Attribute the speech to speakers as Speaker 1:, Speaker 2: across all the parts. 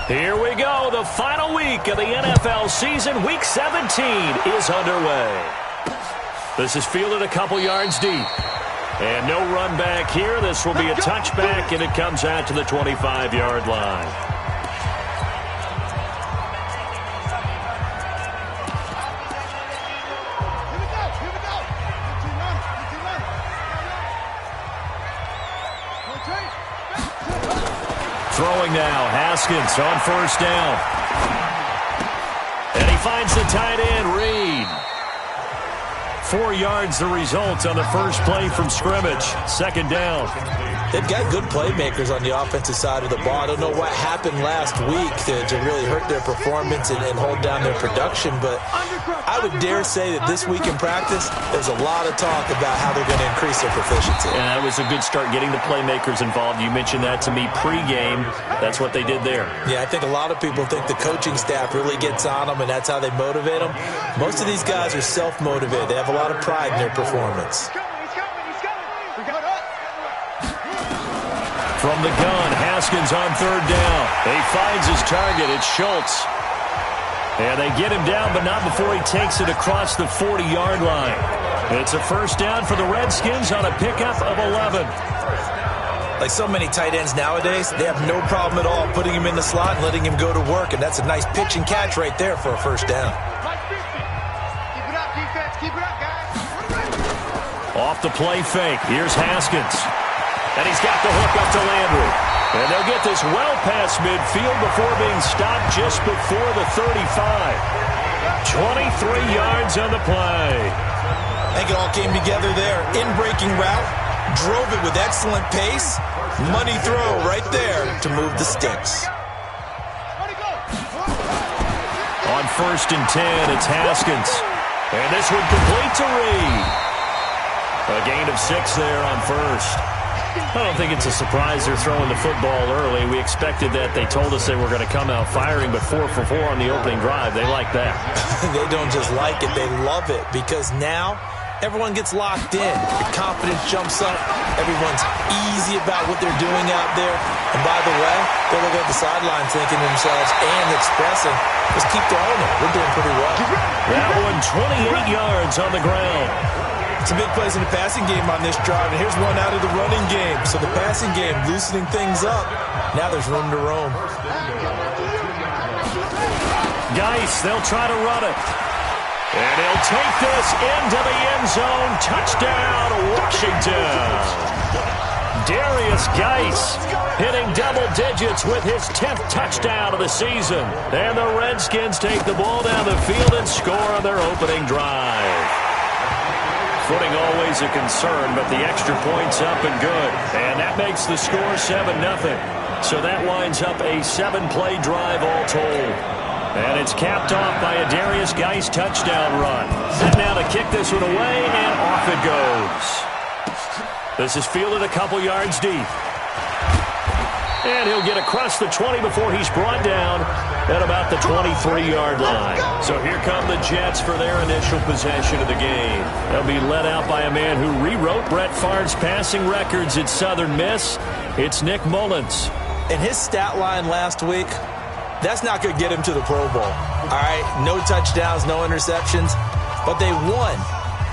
Speaker 1: Here we go. The final week of the NFL season. Week 17 is underway. This is fielded a couple yards deep. And no run back here. This will be a touchback, and it comes out to the 25-yard line. Throwing now, Haskins on first down. And he finds the tight end, Reed. 4 yards the result on the first play from scrimmage. Second down.
Speaker 2: They've got good playmakers on the offensive side of the ball. I don't know what happened last week to really hurt their performance and hold down their production, but I would dare say that this week in practice, there's a lot of talk about how they're going to increase their proficiency.
Speaker 1: And that was a good start, getting the playmakers involved. You mentioned that to me pregame. That's what they did there.
Speaker 2: Yeah, I think a lot of people think the coaching staff really gets on them, and that's how they motivate them. Most of these guys are self-motivated. They have a lot of pride in their performance.
Speaker 1: From the gun, Haskins on third down. He finds his target. It's Schultz. And they get him down, but not before he takes it across the 40-yard line. It's a first down for the Redskins on a pickup of 11.
Speaker 2: Like so many tight ends nowadays, they have no problem at all putting him in the slot and letting him go to work, and that's a nice pitch and catch right there for a first down.
Speaker 3: Keep it up, defense. Keep it up, guys.
Speaker 1: Off the play fake. Here's Haskins. And he's got the hook up to Landry. And they'll get this well past midfield before being stopped just before the 35. 23 yards on the play.
Speaker 2: I think it all came together there. In-breaking route, drove it with excellent pace. Money throw right there to move the sticks.
Speaker 1: On first and 10, it's Haskins. And this one complete to Reed. A gain of 6 there on first. I don't think it's a surprise they're throwing the football early. We expected that. They told us they were going to come out firing, but 4 for 4 on the opening drive. They like that.
Speaker 2: They don't just like it. They love it because now everyone gets locked in. The confidence jumps up. Everyone's easy about what they're doing out there. And by the way, they look at the sideline thinking to themselves and expressing, let's keep throwing it. We're doing pretty well.
Speaker 1: That one 28 yards on the ground.
Speaker 2: Some big plays in the passing game on this drive, and here's one out of the running game. So the passing game loosening things up. Now there's room to roam.
Speaker 1: Geis, they'll try to run it. And he'll take this into the end zone. Touchdown, Washington. Darius Geis hitting double digits with his 10th touchdown of the season. And the Redskins take the ball down the field and score on their opening drive. Footing always a concern, but the extra point's up and good. And that makes the score 7-0. So that winds up a 7-play drive all told. And it's capped off by a Darius Geis touchdown run. Set now to kick this one away, and off it goes. This is fielded a couple yards deep. And he'll get across the 20 before he's brought down at about the 23-yard line. So here come the Jets for their initial possession of the game. They'll be led out by a man who rewrote Brett Favre's passing records at Southern Miss. It's Nick Mullins.
Speaker 2: In his stat line last week, that's not going to get him to the Pro Bowl. All right, no touchdowns, no interceptions, but they won.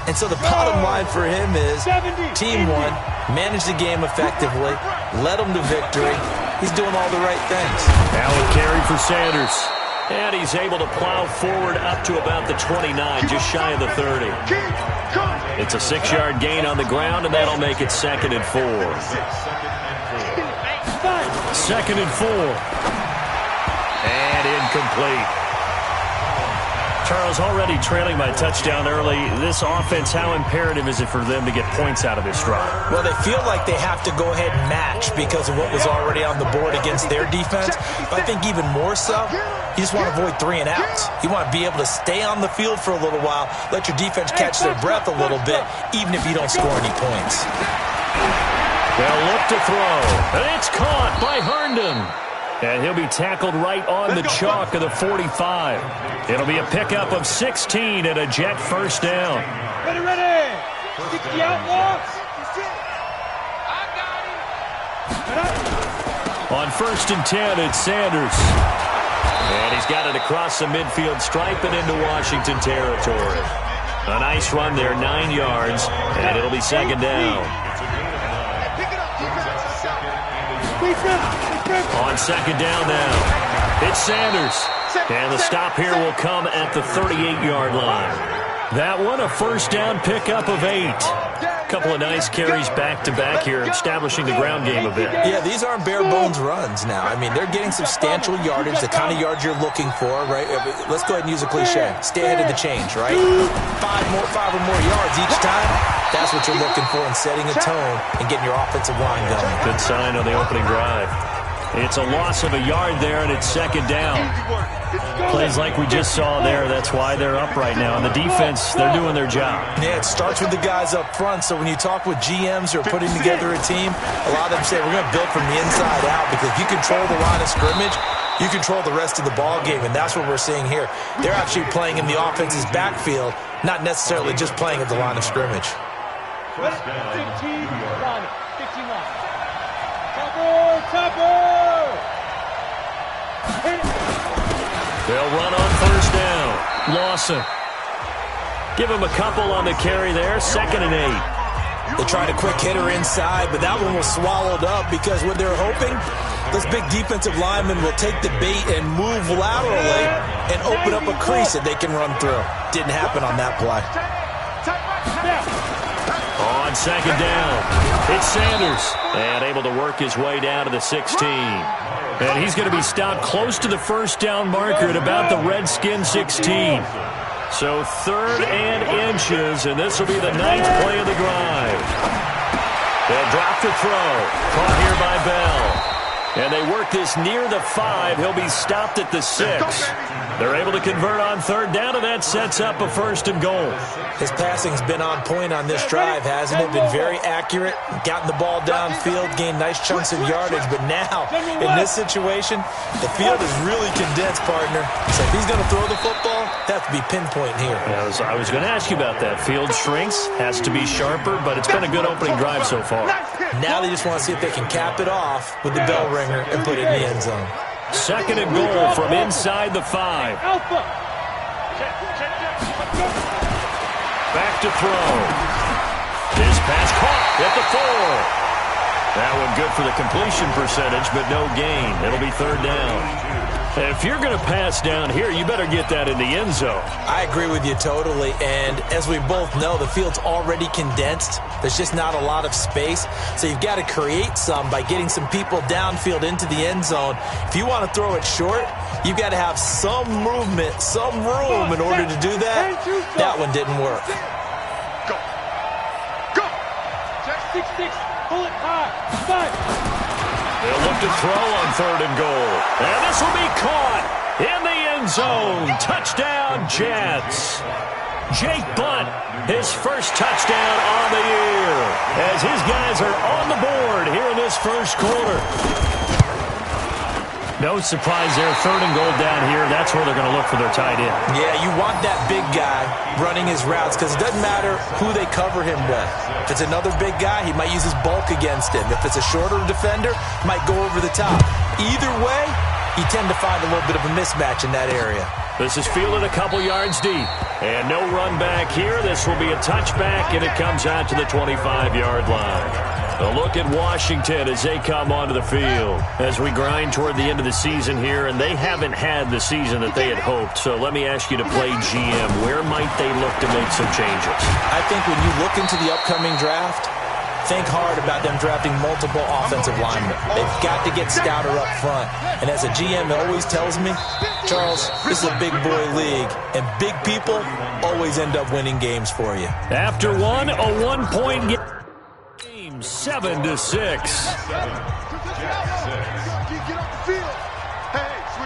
Speaker 2: And so the bottom line for him is team won, managed the game effectively, led them to victory. He's doing all the right things.
Speaker 1: Now a carry for Sanders. And he's able to plow forward up to about the 29, just shy of the 30. It's a 6-yard gain on the ground, and that'll make it 2nd and 4. 2nd and 4. And incomplete. Charles, already trailing by touchdown early. This offense, how imperative is it for them to get points out of this drive?
Speaker 2: Well, they feel like they have to go ahead and match because of what was already on the board against their defense. But I think even more so, you just want to avoid 3 and outs. You want to be able to stay on the field for a little while, let your defense catch their breath a little bit, even if you don't score any points.
Speaker 1: They'll look to throw. And it's caught by Herndon. And he'll be tackled right on the chalk of the 45. It'll be a pickup of 16 and a Jet first down.
Speaker 3: Ready. Stick the outlaws.
Speaker 1: On first and 10, it's Sanders. And he's got it across the midfield stripe and into Washington territory. A nice run there, 9 yards, and it'll be second down. On second down now, it's Sanders. And the stop here will come at the 38-yard line. That one, a first down pickup of 8. Couple of nice carries back-to-back here, establishing the ground game a bit.
Speaker 2: Yeah, these aren't bare-bones runs now. I mean, they're getting substantial yardage, the kind of yards you're looking for, right? Let's go ahead and use a cliche. Stay ahead of the change, right? 5 or more yards each time. That's what you're looking for in setting a tone and getting your offensive line going.
Speaker 1: Good sign on the opening drive. It's a loss of a yard there, and it's second down. Plays like we just saw there. That's why they're up right now. And the defense, they're doing their job.
Speaker 2: Yeah, it starts with the guys up front. So when you talk with GMs who are putting together a team, a lot of them say, we're going to build from the inside out, because if you control the line of scrimmage, you control the rest of the ball game, and that's what we're seeing here. They're actually playing in the offense's backfield, not necessarily just playing at the line of scrimmage.
Speaker 4: 15 line. Topper!
Speaker 1: They'll run on first down. Lawson. Give him a couple on the carry there. 2nd and 8.
Speaker 2: They tried a quick hitter inside, but that one was swallowed up, because what they're hoping, those big defensive linemen will take the bait and move laterally and open up a crease that they can run through. Didn't happen on that play.
Speaker 1: On second down, it's Sanders, and able to work his way down to the 16. And he's going to be stopped close to the first down marker at about the Redskin 16. So 3rd and inches, and this will be the 9th play of the drive. They'll drop the throw. Caught here by Bell. And they work this near the 5. He'll be stopped at the 6. They're able to convert on 3rd down, and that sets up a 1st and goal.
Speaker 2: His passing's been on point on this drive, hasn't it? Been very accurate, gotten the ball downfield, gained nice chunks of yardage. But now, in this situation, the field is really condensed, partner. So if he's going to throw the football, that has to be pinpoint here.
Speaker 1: I was going to ask you about that. Field shrinks, has to be sharper, but it's been a good opening drive so far.
Speaker 2: Now they just want to see if they can cap it off with the bell ringer and put it in the end zone.
Speaker 1: 2nd and goal from inside the 5. Back to throw. His pass caught at the 4. That one good for the completion percentage, but no gain. It'll be 3rd down. If you're going to pass down here, you better get that in the end zone.
Speaker 2: I agree with you totally, and as we both know, the field's already condensed. There's just not a lot of space, so you've got to create some by getting some people downfield into the end zone. If you want to throw it short, you've got to have some movement, some room in order to do that. That one didn't work.
Speaker 3: Go!
Speaker 4: 6-6, pull it high, 5.
Speaker 1: They'll look to throw on 3rd and goal. And this will be caught in the end zone. Touchdown, Jets. Jake Bunt, his first touchdown on the year, as his guys are on the board here in this first quarter. No surprise there, 3rd and goal down here. That's where they're going to look for their tight end.
Speaker 2: Yeah, you want that big guy running his routes, because it doesn't matter who they cover him with. If it's another big guy, he might use his bulk against him. If it's a shorter defender, he might go over the top. Either way, you tend to find a little bit of a mismatch in that area.
Speaker 1: This is fielded a couple yards deep. And no run back here. This will be a touchback, and it comes out to the 25-yard line. A look at Washington as they come onto the field as we grind toward the end of the season here, and they haven't had the season that they had hoped. So let me ask you to play GM. Where might they look to make some changes?
Speaker 2: I think when you look into the upcoming draft, think hard about them drafting multiple offensive linemen. They've got to get stouter up front. And as a GM, it always tells me, Charles, this is a big boy league, and big people always end up winning games for you.
Speaker 1: After one, a 1-point game. 7-6.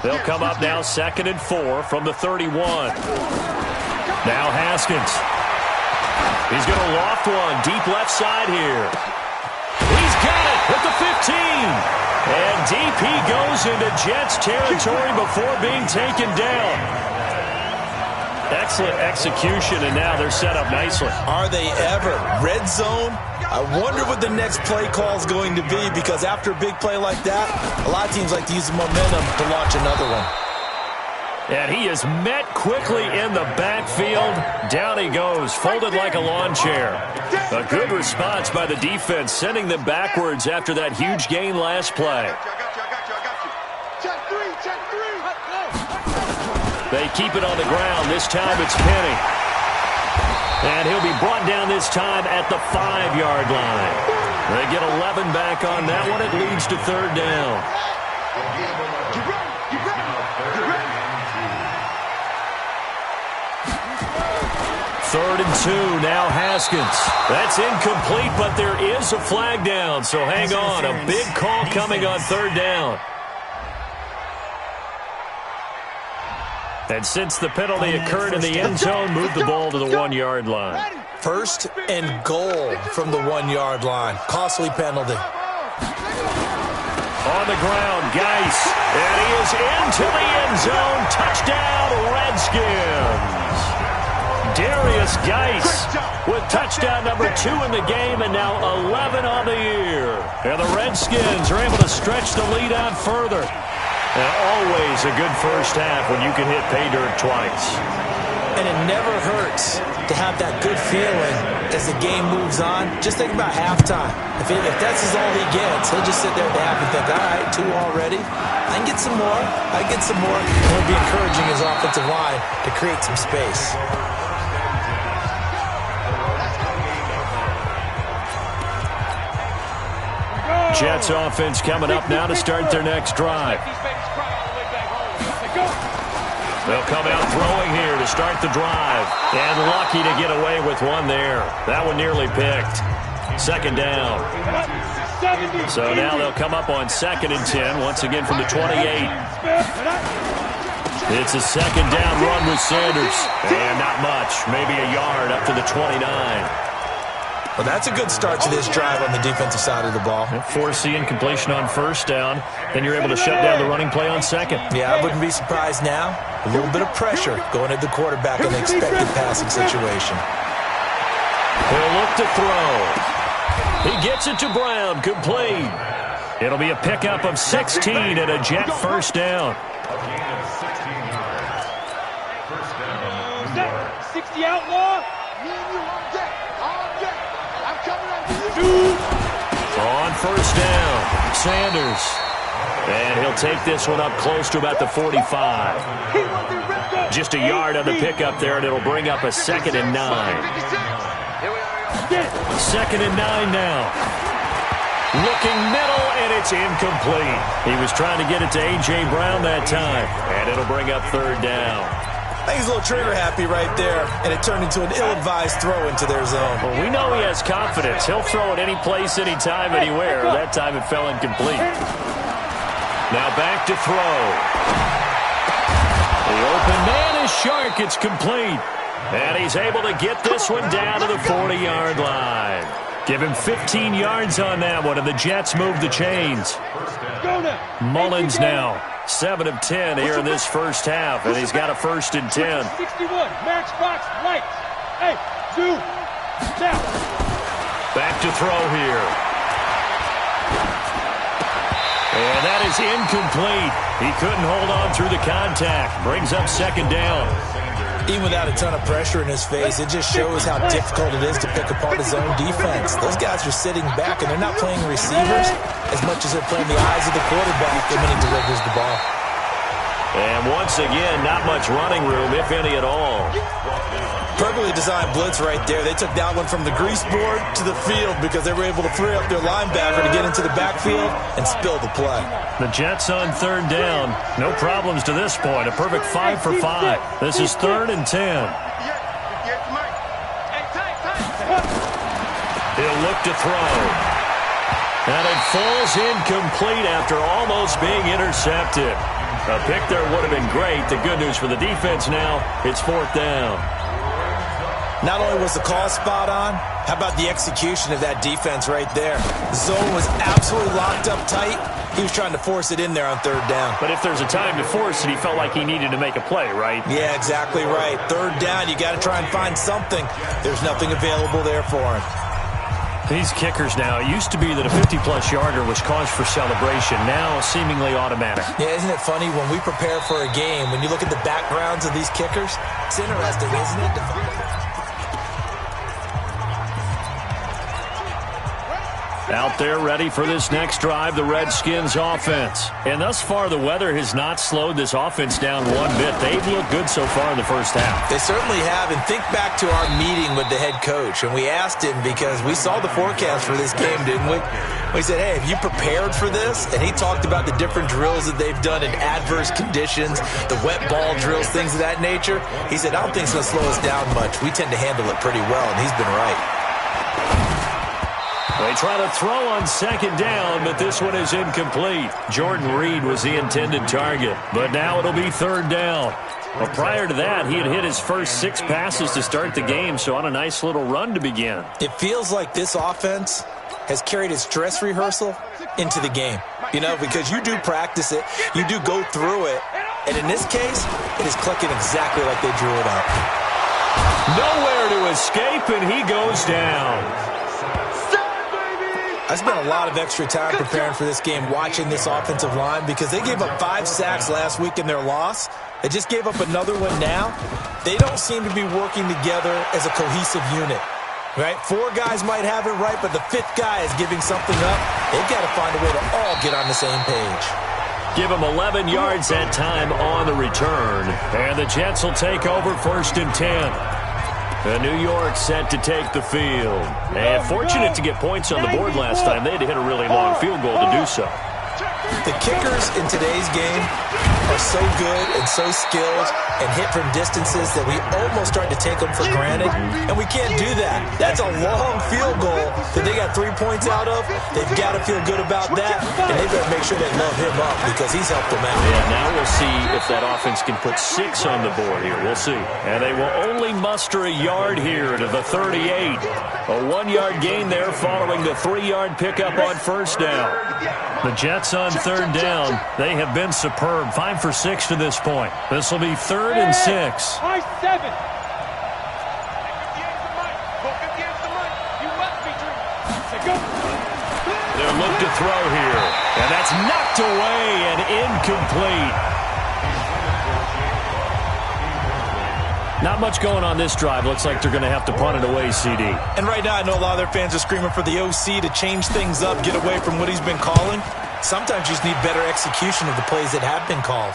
Speaker 1: They'll come up now 2nd and 4 from the 31. Now Haskins. He's going to loft one deep left side here. He's got it at the 15. And deep he goes into Jets territory before being taken down. Excellent execution, and now they're set up nicely.
Speaker 2: Are they ever? Red zone? I wonder what the next play call is going to be, because after a big play like that, a lot of teams like to use the momentum to launch another one.
Speaker 1: And he is met quickly in the backfield. Down he goes, folded like a lawn chair. A good response by the defense, sending them backwards after that huge gain last play.
Speaker 3: Check three.
Speaker 1: They keep it on the ground. This time it's Penny. And he'll be brought down this time at the 5-yard line. They get 11 back on that one. It leads to third down. Third and 2, now Haskins. That's incomplete, but there is a flag down, so hang on. A big call coming on third down. And since the penalty occurred in the end zone, move the ball to the 1-yard line.
Speaker 2: First and goal from the 1-yard line. Costly penalty.
Speaker 1: On the ground, Geis. And he is into the end zone. Touchdown, Redskins. Darius Geis with touchdown number 2 in the game and now 11 on the year. And the Redskins are able to stretch the lead out further. And always a good first half when you can hit pay dirt twice.
Speaker 2: And it never hurts to have that good feeling as the game moves on. Just think about halftime. If that's all he gets, he'll just sit there at the half and think, all right, 2 already. I can get some more. And he'll be encouraging his offensive line to create some space.
Speaker 1: Jets offense coming up now to start their next drive. They'll come out throwing here to start the drive. And lucky to get away with one there. That one nearly picked. Second down. So now they'll come up on 2nd and 10, once again from the 28. It's a second down run with Sanders. And not much, maybe a yard up to the 29.
Speaker 2: Well, that's a good start to this drive on the defensive side of the ball.
Speaker 1: Forcing incompletion on first down. Then you're able to shut down the running play on second.
Speaker 2: Yeah, I wouldn't be surprised now. A little bit of pressure going at the quarterback in an expected passing situation.
Speaker 1: He'll look to throw. He gets it to Brown, complete. It'll be a pickup of 16 and a Jet first down.
Speaker 4: 60 outlaw.
Speaker 1: On first down, Sanders. And he'll take this one up close to about the 45. Just a yard on the pickup there, and it'll bring up a 2nd and 9. 2nd and 9 now. Looking middle, and it's incomplete. He was trying to get it to A.J. Brown that time, and it'll bring up third down.
Speaker 2: I think he's a little trigger happy right there, and it turned into an ill-advised throw into their zone.
Speaker 1: Well, we know he has confidence. He'll throw it any place, anytime, anywhere. That time it fell incomplete. Now back to throw. The open man is Shark. It's complete. And he's able to get this one down to the 40-yard line. Give him 15 yards on that one, and the Jets move the chains. Mullins now. 7 of 10 here in this first half, and he's got a 1st and 10.
Speaker 4: 61, matchbox, light. Hey, 2, now.
Speaker 1: Back to throw here. And that is incomplete. He couldn't hold on through the contact. Brings up 2nd down.
Speaker 2: Even without a ton of pressure in his face, it just shows how difficult it is to pick apart his own defense. Those guys are sitting back, and they're not playing receivers as much as they're playing the eyes of the quarterback when he delivers the ball.
Speaker 1: And once again, not much running room, if any at all.
Speaker 2: Perfectly designed blitz right there. They took that one from the grease board to the field because they were able to free up their linebacker to get into the backfield and spill the play.
Speaker 1: The Jets on 3rd down. No problems to this point. A perfect 5 for 5. This is 3rd and 10. He'll look to throw. And it falls incomplete after almost being intercepted. A pick there would have been great. The good news for the defense now, it's 4th down.
Speaker 2: Not only was the call spot on, how about the execution of that defense right there? The zone was absolutely locked up tight. He was trying to force it in there on 3rd down.
Speaker 1: But if there's a time to force it, he felt like he needed to make a play, right?
Speaker 2: Yeah, exactly right. 3rd down, you got to try and find something. There's nothing available there for him.
Speaker 1: These kickers now, it used to be that a 50-plus yarder was cause for celebration. Now, seemingly automatic.
Speaker 2: Yeah, isn't it funny when we prepare for a game, when you look at the backgrounds of these kickers? It's interesting, isn't it?
Speaker 1: Out there ready for this next drive, the Redskins offense. And thus far, the weather has not slowed this offense down one bit. They've looked good so far in the first half.
Speaker 2: They certainly have. And think back to our meeting with the head coach. And we asked him, because we saw the forecast for this game, didn't we? We said, hey, have you prepared for this? And he talked about the different drills that they've done in adverse conditions, the wet ball drills, things of that nature. He said, I don't think it's going to slow us down much. We tend to handle it pretty well, and he's been right.
Speaker 1: They try to throw on second down, but this one is incomplete. Jordan Reed was the intended target, but now it'll be third down. Well, prior to that, he had hit his first 6 passes to start the game, so on a nice little run to begin.
Speaker 2: It feels like this offense has carried its dress rehearsal into the game. You know, because you do practice it, you do go through it, and in this case, it is clicking exactly like they drew it up.
Speaker 1: Nowhere to escape, and he goes down.
Speaker 2: I spent a lot of extra time preparing for this game, watching this offensive line, because they gave up 5 sacks last week in their loss. They just gave up another one now. They don't seem to be working together as a cohesive unit, right? 4 guys might have it right, but the 5th guy is giving something up. They've got to find a way to all get on the same page.
Speaker 1: Give him 11 yards that time on the return. And the Jets will take over 1st and 10. New York set to take the field. And fortunate to get points on the board last time. They had to hit a really long field goal to do so.
Speaker 2: The kickers in today's game are so good and so skilled and hit from distances that we almost start to take them for granted, and we can't do that. That's a long field goal that they got 3 points out of. They've got to feel good about that, and they better make sure they love him up because he's helped them out.
Speaker 1: Yeah, now we'll see if that offense can put 6 on the board here. We'll see. And they will only muster a yard here to the 38. A 1-yard gain there following the 3-yard pickup on first down. The Jets on third down. They have been superb. 5 for 6 to this point. This will be 3rd and 6.
Speaker 4: High 7.
Speaker 1: They'll look to throw here. And that's knocked away and incomplete. Not much going on this drive. Looks like they're going to have to punt it away, CD.
Speaker 2: And right now I know a lot of their fans are screaming for the OC to change things up, get away from what he's been calling. Sometimes you just need better execution of the plays that have been called.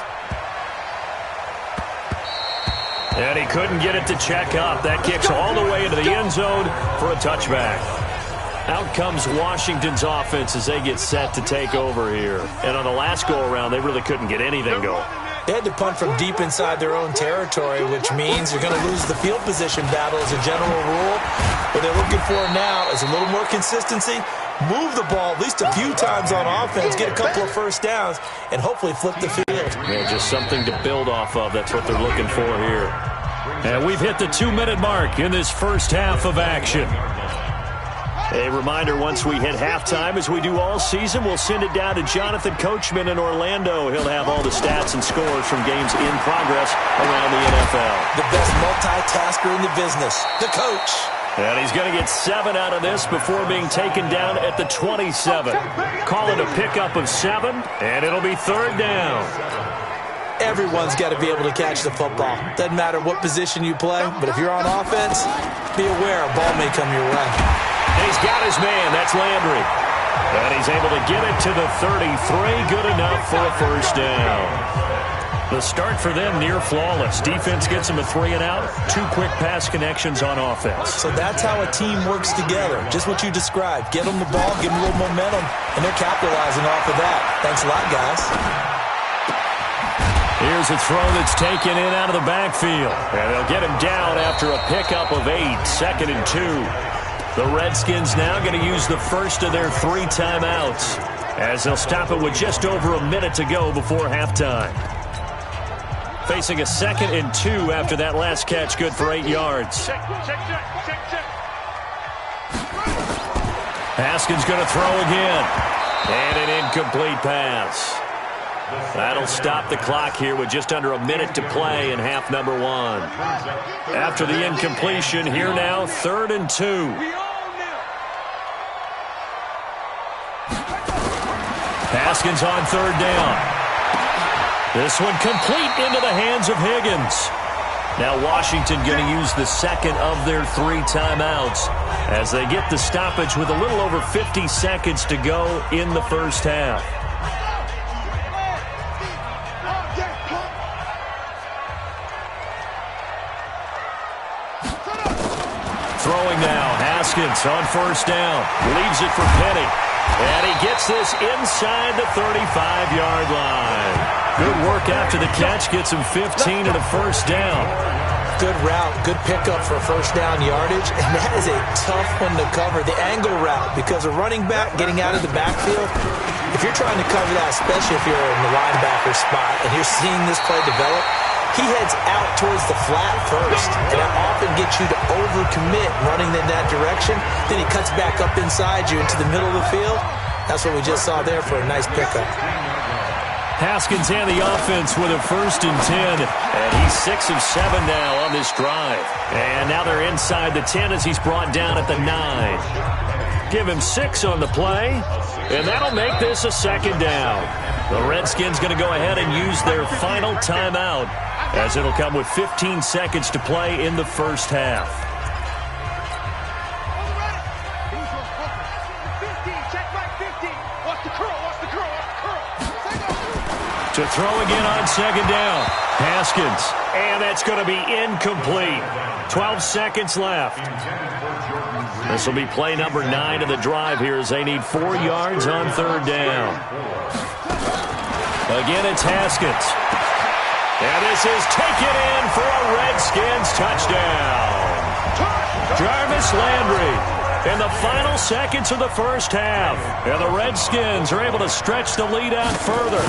Speaker 1: And he couldn't get it to check up. That kicks all the way into the end zone for a touchback. Out comes Washington's offense as they get set to take over here. And on the last go-around, they really couldn't get anything going.
Speaker 2: They had to punt from deep inside their own territory, which means you're going to lose the field position battle as a general rule. What they're looking for now is a little more consistency, move the ball at least a few times on offense, get a couple of first downs, and hopefully flip the field.
Speaker 1: Yeah, just something to build off of. That's what they're looking for here. And we've hit the 2-minute mark in this first half of action. A reminder, once we hit halftime, as we do all season, we'll send it down to Jonathan Coachman in Orlando. He'll have all the stats and scores from games in progress around the NFL.
Speaker 2: The best multitasker in the business, the coach.
Speaker 1: And he's going to get 7 out of this before being taken down at the 27. Call it a pickup of 7, and it'll be 3rd down.
Speaker 2: Everyone's got to be able to catch the football. Doesn't matter what position you play, but if you're on offense, be aware a ball may come your way.
Speaker 1: He's got his man. That's Landry. And he's able to get it to the 33. Good enough for a first down. The start for them near flawless. Defense gets them a 3-and-out. 2 quick pass connections on offense.
Speaker 2: So that's how a team works together. Just what you described. Get them the ball, give them a little momentum, and they're capitalizing off of that. Thanks a lot, guys.
Speaker 1: Here's a throw that's taken in out of the backfield. And they'll get him down after a pickup of 8. 2nd and 2. The Redskins now going to use the first of their 3 timeouts as they'll stop it with just over a minute to go before halftime. Facing a 2nd and 2 after that last catch, good for 8 yards. Haskins going to throw again. And an incomplete pass. That'll stop the clock here with just under a minute to play in half number 1. After the incompletion, here now, 3rd and 2. Haskins on third down. This one complete into the hands of Higgins. Now Washington going to use the second of their 3 timeouts as they get the stoppage with a little over 50 seconds to go in the first half. Throwing now, Haskins on first down. Leaves it for Penny. And he gets this inside the 35-yard line. Good work after the catch. Gets him 15 and a first down.
Speaker 2: Good route, good pickup for first down yardage. And that is a tough one to cover, the angle route, because a running back getting out of the backfield, if you're trying to cover that, especially if you're in the linebacker spot and you're seeing this play develop, he heads out towards the flat first, and that often gets you to overcommit running in that direction. Then he cuts back up inside you into the middle of the field. That's what we just saw there for a nice pickup.
Speaker 1: Haskins and the offense with a 1st and 10, and he's 6 of 7 now on this drive. And now they're inside the 10 as he's brought down at the 9. Give him 6 on the play, and that'll make this a 2nd down. The Redskins going to go ahead and use their final timeout, as it'll come with 15 seconds to play in the first half. To throw again on 2nd down. Haskins. And that's going to be incomplete. 12 seconds left. This will be play number 9 of the drive here as they need 4 yards on 3rd down. Again, it's Haskins. And this is taken in for a Redskins touchdown. Jarvis Landry in the final seconds of the first half. And the Redskins are able to stretch the lead out further.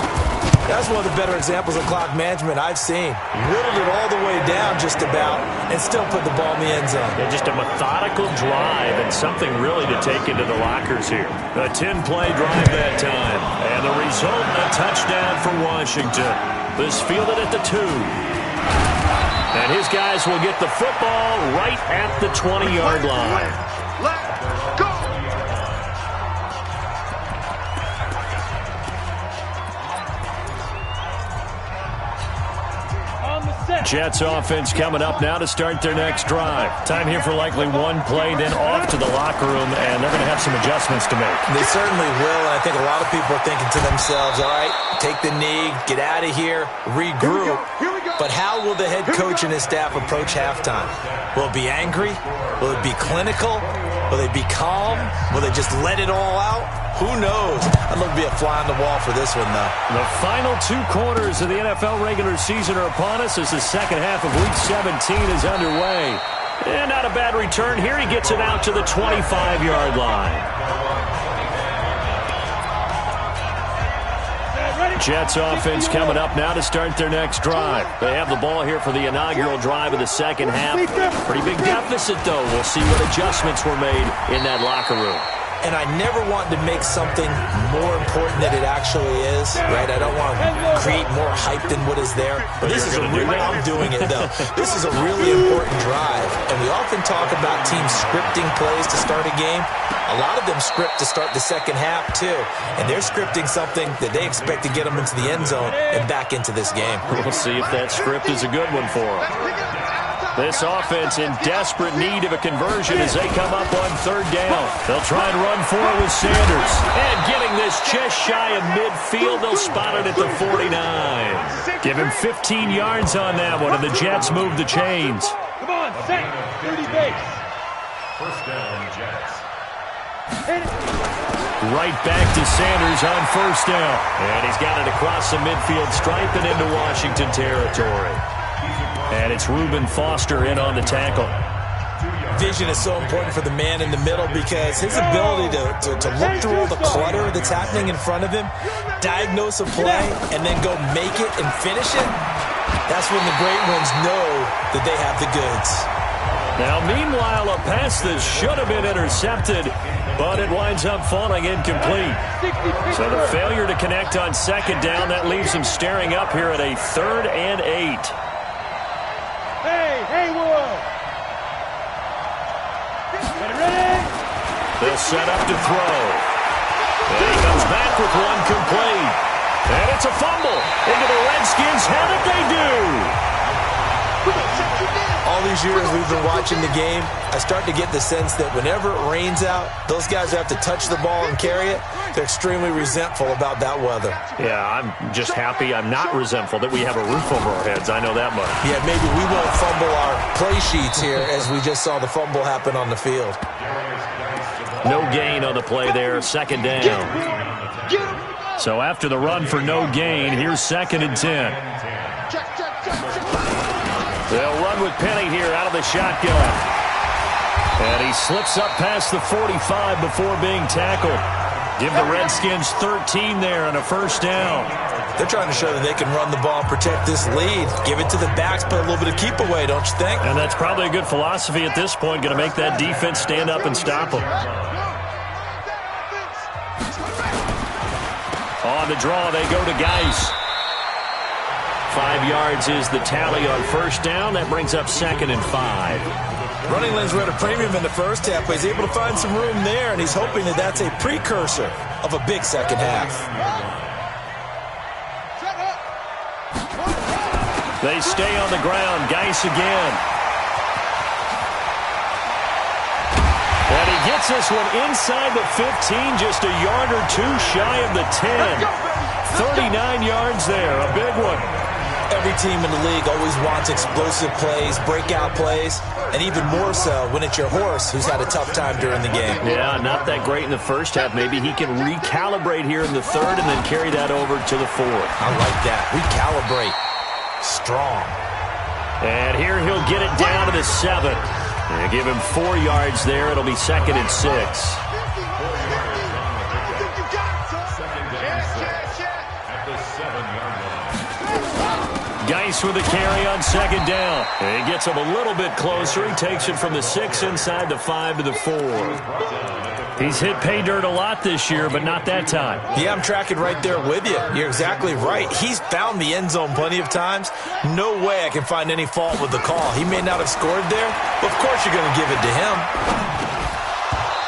Speaker 2: That's one of the better examples of clock management I've seen. Whittled it all the way down just about and still put the ball in the end zone.
Speaker 1: Yeah, just a methodical drive and something really to take into the lockers here. A 10-play drive that time. And the result, a touchdown for Washington. This fielded at the 2. And his guys will get the football right at the 20-yard line.
Speaker 3: Let's go!
Speaker 1: Jets offense coming up now to start their next drive. Time here for likely one play, then off to the locker room, and they're going to have some adjustments to make.
Speaker 2: They certainly will, and I think a lot of people are thinking to themselves, all right, take the knee, get out of here, regroup. But how will the head coach and his staff approach halftime? Will it be angry? Will it be clinical? Will they be calm? Will they just let it all out? Who knows? I'd love to be a fly on the wall for this one, though.
Speaker 1: The final 2 quarters of the NFL regular season are upon us as the second half of Week 17 is underway. And not a bad return here. He gets it out to the 25-yard line. Jets offense coming up now to start their next drive. They have the ball here for the inaugural drive of the second half. Pretty big deficit, though. We'll see what adjustments were made in that locker room.
Speaker 2: And I never want to make something more important than it actually is, right? I don't want to create more hype than what is there. But this is I'm doing it, though. This is a really important drive. And we often talk about teams scripting plays to start a game. A lot of them script to start the second half, too. And they're scripting something that they expect to get them into the end zone and back into this game.
Speaker 1: We'll see if that script is a good one for them. This offense in desperate need of a conversion as they come up on 3rd down. They'll try and run for it with Sanders. And getting this just shy of midfield, they'll spot it at the 49. Give him 15 yards on that one, and the Jets move the chains.
Speaker 4: Come on, set. 30 base.
Speaker 1: First down, Jets. Right back to Sanders on 1st down. And he's got it across the midfield stripe and into Washington territory. And it's Reuben Foster in on the tackle.
Speaker 2: Vision is so important for the man in the middle because his ability to look through all the clutter that's happening in front of him, diagnose a play, and then go make it and finish it, that's when the great ones know that they have the goods.
Speaker 1: Now, meanwhile, a pass that should have been intercepted, but it winds up falling incomplete. So the failure to connect on 2nd down, that leaves him staring up here at a 3rd and 8.
Speaker 4: Hey, Haywood! Get ready!
Speaker 1: They'll set up to throw. And he comes back with one complete. And it's a fumble into the Redskins' hand that they do.
Speaker 2: All these years we've been watching the game, I start to get the sense that whenever it rains out, those guys who have to touch the ball and carry it, they're extremely resentful about that weather.
Speaker 1: Yeah, I'm just happy I'm not resentful that we have a roof over our heads. I know that much.
Speaker 2: Yeah, maybe we won't fumble our play sheets here as we just saw the fumble happen on the field.
Speaker 1: No gain on the play there, second down. So after the run for no gain, here's 2nd and 10. They'll run with Penny here out of the shotgun. And he slips up past the 45 before being tackled. Give the Redskins 13 there on a first down.
Speaker 2: They're trying to show that they can run the ball and protect this lead. Give it to the backs, put a little bit of keep away, don't you think?
Speaker 1: And that's probably a good philosophy at this point, going to make that defense stand up and stop them. On the draw, they go to Geis. 5 yards is the tally on first down. That brings up 2nd and 5.
Speaker 2: Running lanes were at a premium in the first half, but he's able to find some room there, and he's hoping that that's a precursor of a big second half.
Speaker 1: They stay on the ground. Geis again. And he gets this one inside the 15, just a yard or two shy of the 10. 39 yards there, a big one.
Speaker 2: Every team in the league always wants explosive plays, breakout plays, and even more so when it's your horse who's had a tough time during the game.
Speaker 1: Yeah, not that great in the first half. Maybe he can recalibrate here in the third and then carry that over to the fourth.
Speaker 2: I like that. Recalibrate. Strong.
Speaker 1: And here he'll get it down to the 7. And give him 4 yards there. It'll be 2nd and 6. Geis with a carry on 2nd down. And he gets him a little bit closer. He takes it from the 6 inside the 5 to the 4. He's hit pay dirt a lot this year, but not that time.
Speaker 2: Yeah, I'm tracking right there with you. You're exactly right. He's found the end zone plenty of times. No way I can find any fault with the call. He may not have scored there, but of course you're going to give it to him.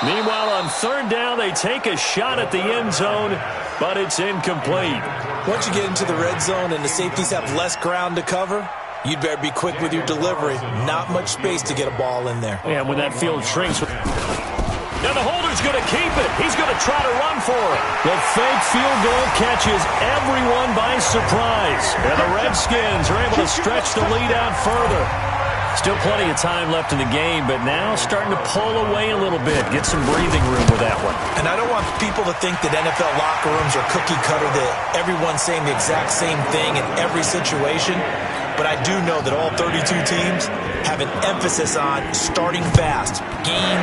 Speaker 1: Meanwhile, on 3rd down, they take a shot at the end zone, but it's incomplete.
Speaker 2: Once you get into the red zone and the safeties have less ground to cover, you'd better be quick with your delivery. Not much space to get a ball in there.
Speaker 1: And when that field shrinks... Now the holder's going to keep it. He's going to try to run for it. The fake field goal catches everyone by surprise. And the Redskins are able to stretch the lead out further. Still plenty of time left in the game, but now starting to pull away a little bit. Get some breathing room with that one.
Speaker 2: And I don't want people to think that NFL locker rooms are cookie cutter, that everyone's saying the exact same thing in every situation. But I do know that all 32 teams have an emphasis on starting fast. Game,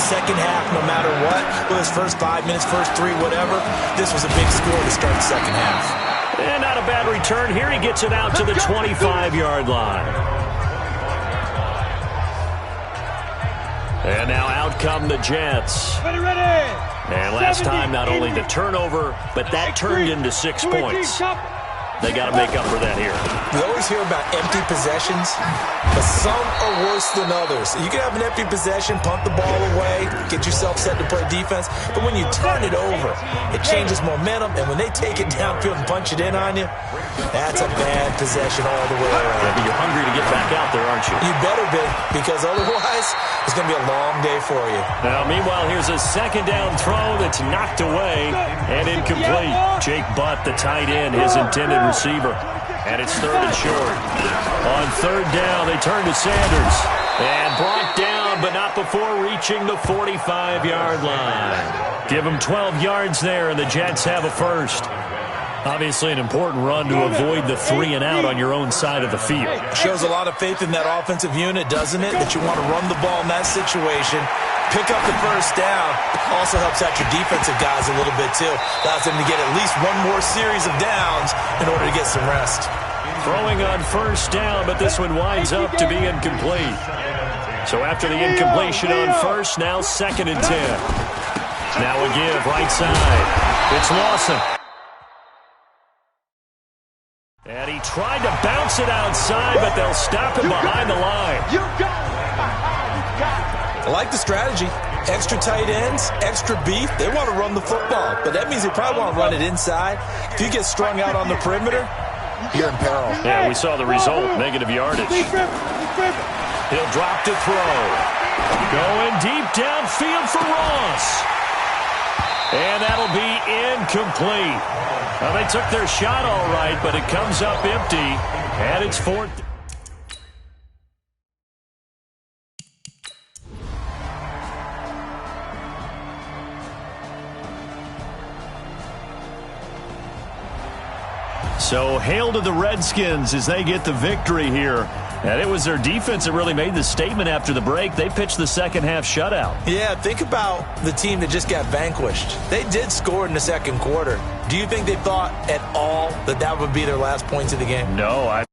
Speaker 2: second half, no matter what. Whether it's first 5 minutes, first 3, whatever. This was a big score to start the second half.
Speaker 1: And not a bad return here. He gets it out to the 25-yard line. And now out come the Jets.
Speaker 4: Ready.
Speaker 1: And last time, not only the turnover, but that turned into 6 points. They got to make up for that here.
Speaker 2: We always hear about empty possessions, but some are worse than others. You can have an empty possession, punt the ball away, get yourself set to play defense, but when you turn it over, it changes momentum, and when they take it downfield and punch it in on you, that's a bad possession all the way around.
Speaker 1: Yeah, but you're hungry to get back out there, aren't you?
Speaker 2: You better be, because otherwise, it's going to be a long day for you.
Speaker 1: Now, meanwhile, here's a 2nd down throw that's knocked away and incomplete. Jake Butt, the tight end, his intended receiver. And it's 3rd and short. On 3rd down, they turn to Sanders. And brought down, but not before reaching the 45-yard line. Give them 12 yards there, and the Jets have a first. Obviously an important run to avoid the 3-and-out on your own side of the field.
Speaker 2: Shows a lot of faith in that offensive unit, doesn't it? That you want to run the ball in that situation. Pick up the first down. Also helps out your defensive guys a little bit, too. Allows them to get at least one more series of downs in order to get some rest.
Speaker 1: Throwing on 1st down, but this one winds up to be incomplete. So after the incompletion on 1st, now 2nd and 10. Now a give right side. It's Lawson. And he tried to bounce it outside, but they'll stop him behind the line.
Speaker 2: I like the strategy. Extra tight ends, extra beef, they want to run the football. But that means they probably want to run it inside. If you get strung out on the perimeter, you're in peril.
Speaker 1: Yeah, we saw the result, negative yardage. He'll drop to throw. Going deep downfield for Ross. And that'll be incomplete. Well, they took their shot all right, but it comes up empty. And it's fourth. So hail to the Redskins as they get the victory here. And it was their defense that really made the statement after the break. They pitched the second half shutout.
Speaker 2: Yeah, think about the team that just got vanquished. They did score in the second quarter. Do you think they thought at all that that would be their last points of the game?
Speaker 1: No,